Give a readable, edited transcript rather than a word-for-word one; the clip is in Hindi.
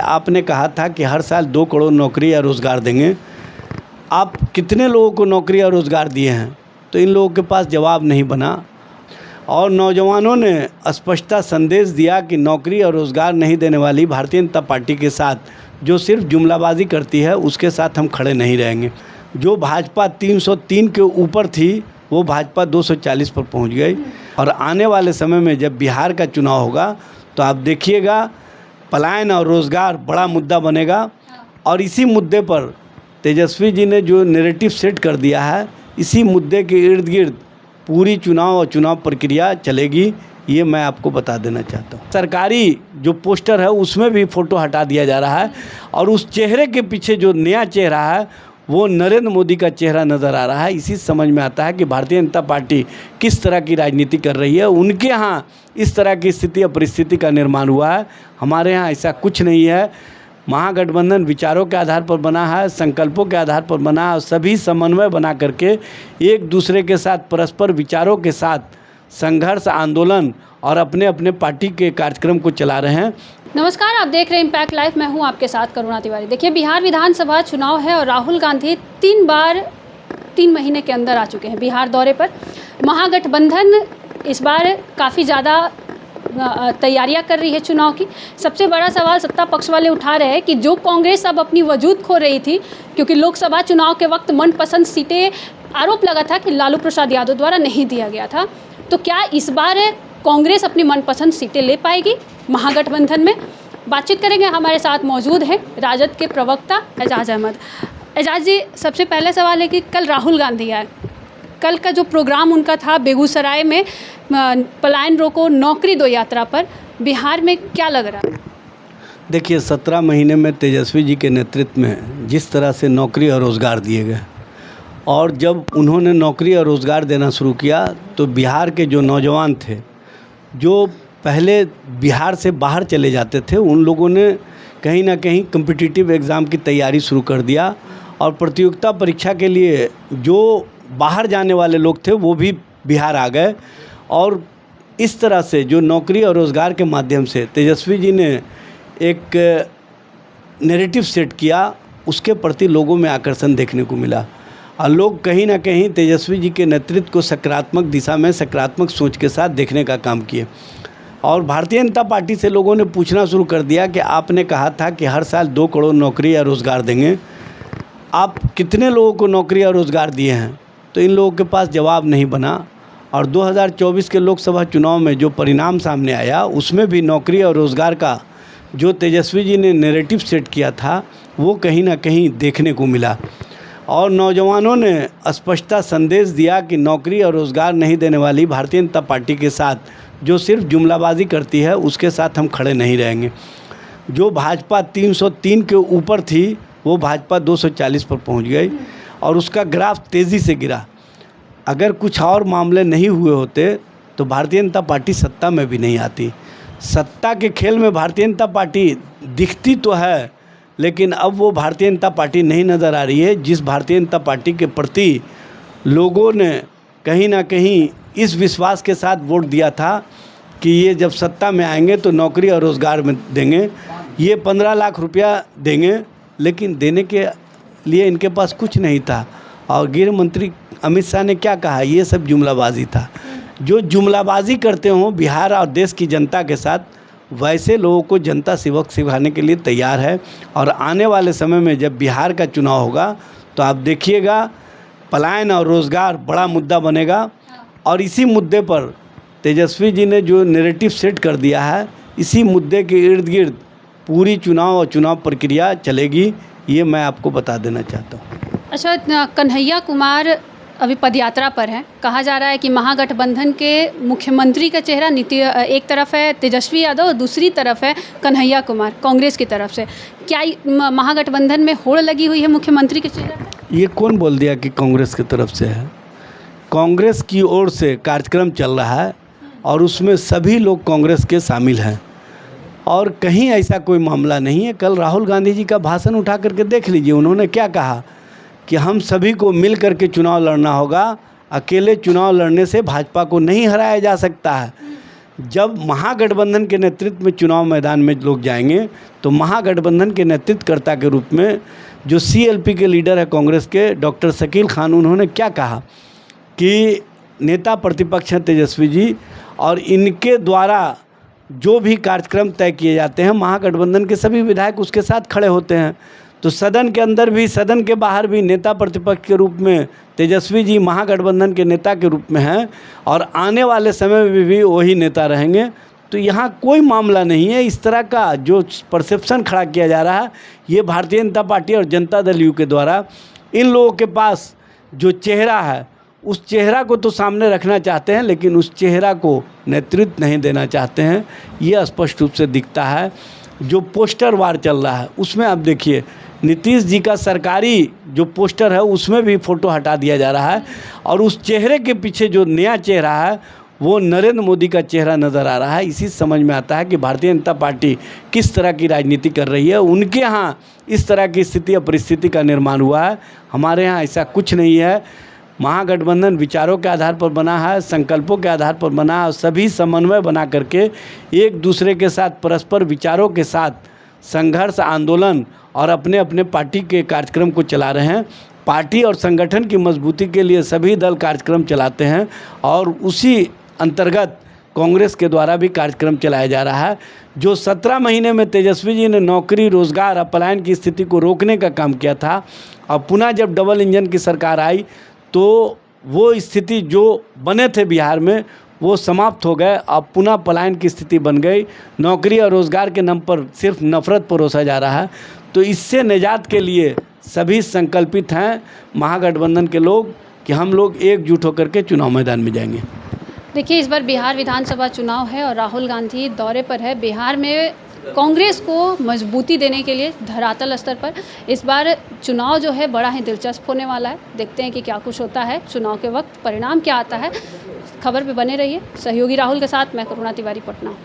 आपने कहा था कि हर साल 2 करोड़ नौकरी या रोज़गार देंगे। आप कितने लोगों को नौकरी या रोज़गार दिए हैं? तो इन लोगों के पास जवाब नहीं बना और नौजवानों ने स्पष्टता संदेश दिया कि नौकरी और रोज़गार नहीं देने वाली भारतीय जनता पार्टी के साथ जो सिर्फ जुमलाबाजी करती है उसके साथ हम खड़े नहीं रहेंगे। जो भाजपा 303 के ऊपर थी वो भाजपा 240 पर पहुंच गई और आने वाले समय में जब बिहार का चुनाव होगा तो आप देखिएगा पलायन और रोज़गार बड़ा मुद्दा बनेगा। और इसी मुद्दे पर तेजस्वी जी ने जो नैरेटिव सेट कर दिया है, इसी मुद्दे के इर्द गिर्द पूरी चुनाव और चुनाव प्रक्रिया चलेगी, ये मैं आपको बता देना चाहता हूँ। सरकारी जो पोस्टर है उसमें भी फ़ोटो हटा दिया जा रहा है और उस चेहरे के पीछे जो नया चेहरा है वो नरेंद्र मोदी का चेहरा नज़र आ रहा है। इसी समझ में आता है कि भारतीय जनता पार्टी किस तरह की राजनीति कर रही है। उनके यहाँ इस तरह की स्थिति और परिस्थिति का निर्माण हुआ है, हमारे यहाँ ऐसा कुछ नहीं है। महागठबंधन विचारों के आधार पर बना है, संकल्पों के आधार पर बना है और सभी समन्वय बना करके एक दूसरे के साथ परस्पर विचारों के साथ संघर्ष, आंदोलन और अपने अपने पार्टी के कार्यक्रम को चला रहे हैं। नमस्कार, आप देख रहे हैं इम्पैक्ट लाइव। मैं हूं आपके साथ करुणा तिवारी। देखिए, बिहार विधानसभा चुनाव है और राहुल गांधी 3 बार 3 महीने के अंदर आ चुके हैं बिहार दौरे पर। महागठबंधन इस बार काफ़ी ज़्यादा तैयारियां कर रही है चुनाव की। सबसे बड़ा सवाल सत्ता पक्ष वाले उठा रहे हैं कि जो कांग्रेस अब अपनी वजूद खो रही थी, क्योंकि लोकसभा चुनाव के वक्त मनपसंद सीटें आरोप लगा था कि लालू प्रसाद यादव द्वारा नहीं दिया गया था, तो क्या इस बार कांग्रेस अपनी मनपसंद सीटें ले पाएगी महागठबंधन में? बातचीत करेंगे। हमारे साथ मौजूद हैं राजद के प्रवक्ता एजाज अहमद। एजाज जी, सबसे पहला सवाल है कि कल राहुल गांधी आए, कल का जो प्रोग्राम उनका था बेगूसराय में पलायन रोको नौकरी दो यात्रा पर, बिहार में क्या लग रहा है? देखिए, 17 महीने में तेजस्वी जी के नेतृत्व में जिस तरह से नौकरी और रोज़गार दिए गए और जब उन्होंने नौकरी और रोज़गार देना शुरू किया तो बिहार के जो नौजवान थे जो पहले बिहार से बाहर चले जाते थे, उन लोगों ने कहीं ना कहीं कम्पिटिटिव एग्ज़ाम की तैयारी शुरू कर दिया और प्रतियोगिता परीक्षा के लिए जो बाहर जाने वाले लोग थे वो भी बिहार आ गए। और इस तरह से जो नौकरी और रोज़गार के माध्यम से तेजस्वी जी ने एक नैरेटिव सेट किया, उसके प्रति लोगों में आकर्षण देखने को मिला और लोग कहीं ना कहीं तेजस्वी जी के नेतृत्व को सकारात्मक दिशा में सकारात्मक सोच के साथ देखने का काम किए। और भारतीय जनता पार्टी से लोगों ने पूछना शुरू कर दिया कि आपने कहा था कि हर साल 2 करोड़ नौकरी या रोज़गार देंगे, आप कितने लोगों को नौकरी या रोज़गार दिए हैं? तो इन लोगों के पास जवाब नहीं बना और 2024 के लोकसभा चुनाव में जो परिणाम सामने आया उसमें भी नौकरी और रोज़गार का जो तेजस्वी जी ने नैरेटिव सेट किया था वो कहीं ना कहीं देखने को मिला और नौजवानों ने स्पष्टता संदेश दिया कि नौकरी और रोज़गार नहीं देने वाली भारतीय जनता पार्टी के साथ जो सिर्फ जुमलाबाजी करती है उसके साथ हम खड़े नहीं रहेंगे। जो भाजपा 303 के ऊपर थी वो भाजपा 240 पर पहुंच गई और उसका ग्राफ तेज़ी से गिरा। अगर कुछ और मामले नहीं हुए होते तो भारतीय जनता पार्टी सत्ता में भी नहीं आती। सत्ता के खेल में भारतीय जनता पार्टी दिखती तो है, लेकिन अब वो भारतीय जनता पार्टी नहीं नज़र आ रही है जिस भारतीय जनता पार्टी के प्रति लोगों ने कहीं ना कहीं इस विश्वास के साथ वोट दिया था कि ये जब सत्ता में आएंगे तो नौकरी और रोज़गार में देंगे, ये 15 लाख रुपया देंगे, लेकिन देने के लिए इनके पास कुछ नहीं था। और गृह मंत्री अमित शाह ने क्या कहा, ये सब जुमलाबाजी था। जो जुमलाबाजी करते हों बिहार और देश की जनता के साथ, वैसे लोगों को जनता सबक सिखाने के लिए तैयार है। और आने वाले समय में जब बिहार का चुनाव होगा तो आप देखिएगा पलायन और रोज़गार बड़ा मुद्दा बनेगा। और इसी मुद्दे पर तेजस्वी जी ने जो नैरेटिव सेट कर दिया है, इसी मुद्दे के इर्द गिर्द पूरी चुनाव और चुनाव प्रक्रिया चलेगी, ये मैं आपको बता देना चाहता हूँ। अच्छा, कन्हैया कुमार अभी पदयात्रा पर हैं। कहा जा रहा है कि महागठबंधन के मुख्यमंत्री का चेहरा एक तरफ है तेजस्वी यादव और दूसरी तरफ है कन्हैया कुमार कांग्रेस की तरफ से। क्या महागठबंधन में होड़ लगी हुई है मुख्यमंत्री के चेहरे पर? ये कौन बोल दिया कि कांग्रेस की तरफ से है? कांग्रेस की ओर से कार्यक्रम चल रहा है और उसमें सभी लोग कांग्रेस के शामिल हैं और कहीं ऐसा कोई मामला नहीं है। कल राहुल गांधी जी का भाषण उठा करके देख लीजिए, उन्होंने क्या कहा कि हम सभी को मिल करके चुनाव लड़ना होगा, अकेले चुनाव लड़ने से भाजपा को नहीं हराया जा सकता है। जब महागठबंधन के नेतृत्व में चुनाव मैदान में लोग जाएंगे तो महागठबंधन के नेतृत्वकर्ता के रूप में जो सीएलपी के लीडर है कांग्रेस के डॉक्टर शकील खान, उन्होंने क्या कहा कि नेता प्रतिपक्ष हैं तेजस्वी जी और इनके द्वारा जो भी कार्यक्रम तय किए जाते हैं महागठबंधन के सभी विधायक उसके साथ खड़े होते हैं। तो सदन के अंदर भी सदन के बाहर भी नेता प्रतिपक्ष के रूप में तेजस्वी जी महागठबंधन के नेता के रूप में हैं और आने वाले समय में भी वही नेता रहेंगे। तो यहाँ कोई मामला नहीं है। इस तरह का जो परसेप्शन खड़ा किया जा रहा है ये भारतीय जनता पार्टी और जनता दल यू के द्वारा इन लोगों के पास जो चेहरा है उस चेहरा को तो सामने रखना चाहते हैं लेकिन उस चेहरा को नेतृत्व नहीं देना चाहते हैं। ये स्पष्ट रूप से दिखता है। जो पोस्टर वार चल रहा है उसमें आप देखिए नीतीश जी का सरकारी जो पोस्टर है उसमें भी फ़ोटो हटा दिया जा रहा है और उस चेहरे के पीछे जो नया चेहरा है वो नरेंद्र मोदी का चेहरा नज़र आ रहा है। इसी समझ में आता है कि भारतीय जनता पार्टी किस तरह की राजनीति कर रही है। उनके यहाँ इस तरह की स्थिति और परिस्थिति का निर्माण हुआ है, हमारे यहाँ ऐसा कुछ नहीं है। महागठबंधन विचारों के आधार पर बना है, संकल्पों के आधार पर बना है और सभी समन्वय बना करके एक दूसरे के साथ परस्पर विचारों के साथ संघर्ष, आंदोलन और अपने अपने पार्टी के कार्यक्रम को चला रहे हैं। पार्टी और संगठन की मजबूती के लिए सभी दल कार्यक्रम चलाते हैं और उसी अंतर्गत कांग्रेस के द्वारा भी कार्यक्रम चलाया जा रहा है। जो 17 महीने में तेजस्वी जी ने नौकरी, रोजगार और पलायन की स्थिति को रोकने का काम किया था और पुनः जब डबल इंजन की सरकार आई तो वो स्थिति जो बने थे बिहार में वो समाप्त हो गए। अब पुनः पलायन की स्थिति बन गई। नौकरी और रोज़गार के नाम पर सिर्फ नफरत परोसा जा रहा है। तो इससे निजात के लिए सभी संकल्पित हैं महागठबंधन के लोग कि हम लोग एकजुट होकर के चुनाव मैदान में जाएंगे। देखिए, इस बार बिहार विधानसभा चुनाव है और राहुल गांधी दौरे पर है। बिहार में कांग्रेस को मजबूती देने के लिए धरातल स्तर पर इस बार चुनाव जो है बड़ा ही दिलचस्प होने वाला है। देखते हैं कि क्या कुछ होता है चुनाव के वक्त, परिणाम क्या आता है। खबर पे बने रहिए। सहयोगी राहुल के साथ मैं करुणा तिवारी, पटना।